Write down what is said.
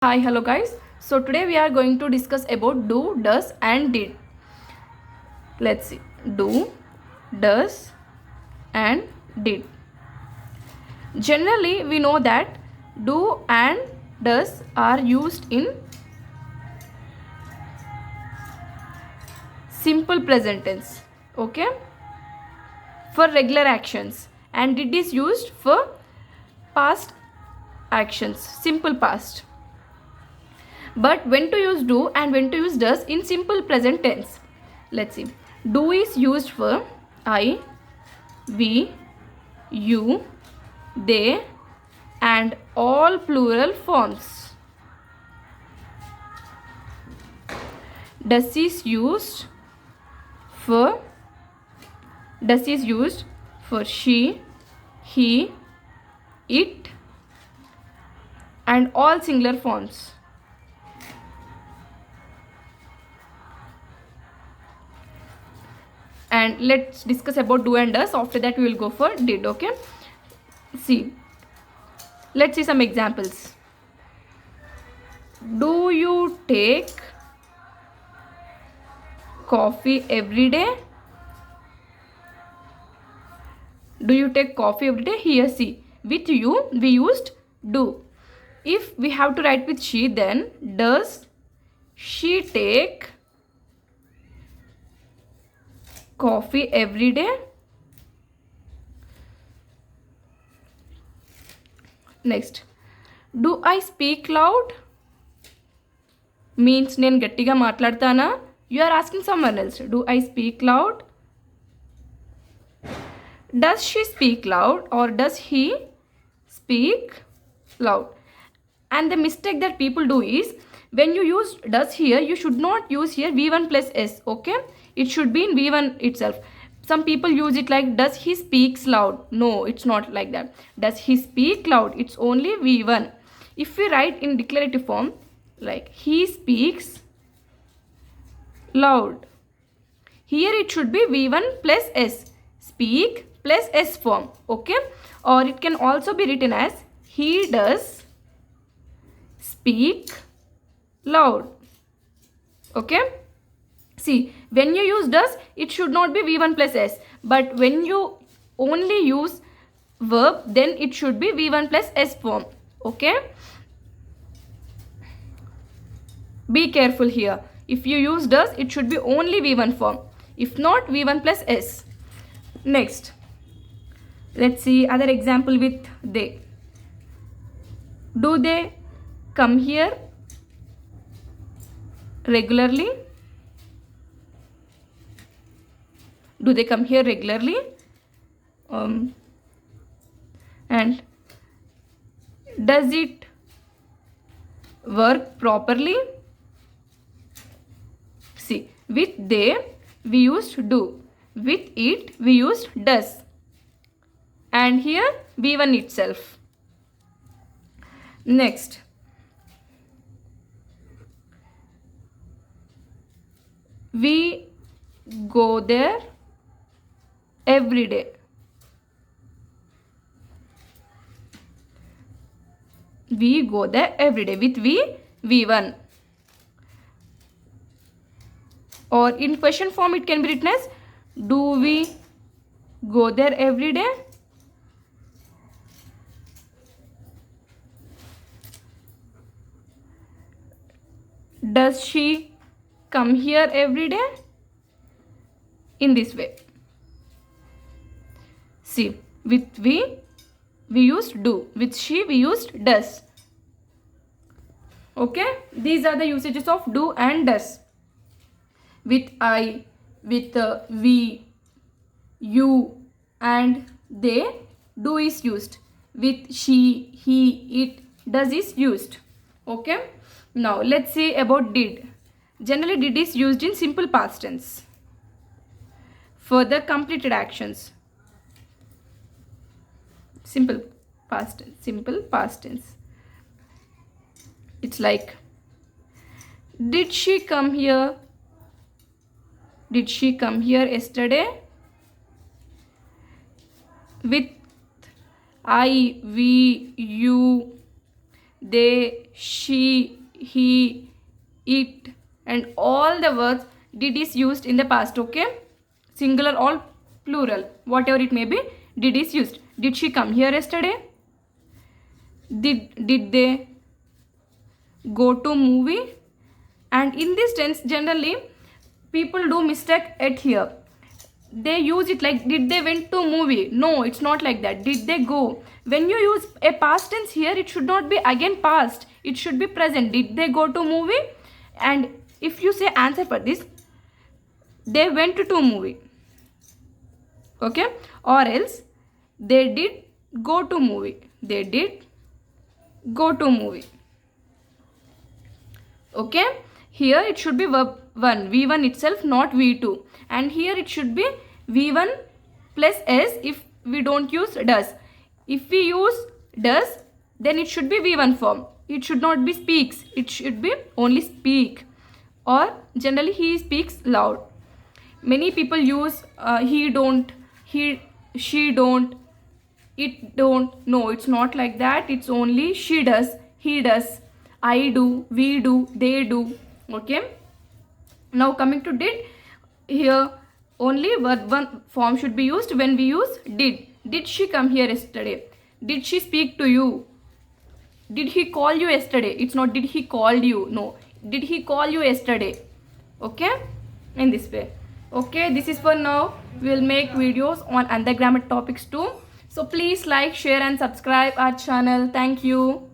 Hi, hello guys. So today we are going to discuss about do, does and did. Let's see. Do, does and did. Generally we know that do and does are used in simple present tense. Okay? For regular actions, and did is used for past actions, simple past. But when to use do and when to use does in simple present tense? Let's see. Do is used for I, we, you, they and all plural forms. Does is used for she, he, it and all singular forms. And let's discuss about do and does. After that we will go for did. Okay, see, let's see some examples. Do you take coffee every day? Do you take coffee every day? Here see, with you we used do. If we have to write with she, then does she take coffee every day? Next, do I speak loud? Means నేను గట్టిగా మాట్లాడతానా? You are asking someone else. Do I speak loud? Does she speak loud or does he speak loud? And the mistake that people do is, when you use does here, you should not use here v1 plus s. Okay, it should be in v1 itself. Some people use it like does he speaks loud. No, it's not like that. Does he speak loud, it's only v1. If we write in declarative form like he speaks loud, here it should be v1 plus s, speak plus s form. Okay, or it can also be written as he does speak loud. Okay, see, when you use does, it should not be v1 plus s, but when you only use verb, then it should be v1 plus s form. Okay, be careful here. If you use does, it should be only v1 form, if not v1 plus s. Next, let's see other example with they. Do they come here regularly? Do they come here regularly? And does it work properly? See, with they we used do, with it we used does, and here v1 itself. Next, we go there every day. We go there every day, with v1. Or in question form it can be written as do we go there every day? Does she come here every day? In this way. See, with we used do, with she we used does. Okay, these are the usages of do and does. With I, with we, you and they, do is used. With she, he, it, does is used. Okay, now let's see about did. Generally did is used in simple past tense for the completed actions. Simple past tense. It's like, did she come here? Did she come here yesterday? With I, we, you, they, she, he, it, and all the words did is used in the past. Okay, singular or plural, whatever it may be, did is used. Did she come here yesterday? Did they go to movie? And in this tense, generally people do mistake at here. They use it like, did they went to movie? No, it's not like that. Did they go? When you use a past tense here, it should not be again past, it should be present. Did they go to movie? And if you say answer for this, they went to movie. Okay, or else they did go to movie. They did go to movie. Okay, here it should be verb 1, v1 itself, not v2. And here it should be v1 plus s if we don't use does. If we use does, then it should be v1 form. It should not be speaks, it should be only speak. Or generally he speaks loud. Many people use he don't, she don't, it don't. No, it's not like that. It's only she does, he does, I do, we do, they do. Okay, now coming to did, here only verb 1 form should be used when we use did. Did she come here yesterday? Did she speak to you? Did he call you yesterday? It's not did he called you. No, did he call you yesterday? Okay, in this way. Okay, this is for now. We will make videos on other grammar topics too. So please like, share and subscribe our channel. Thank you.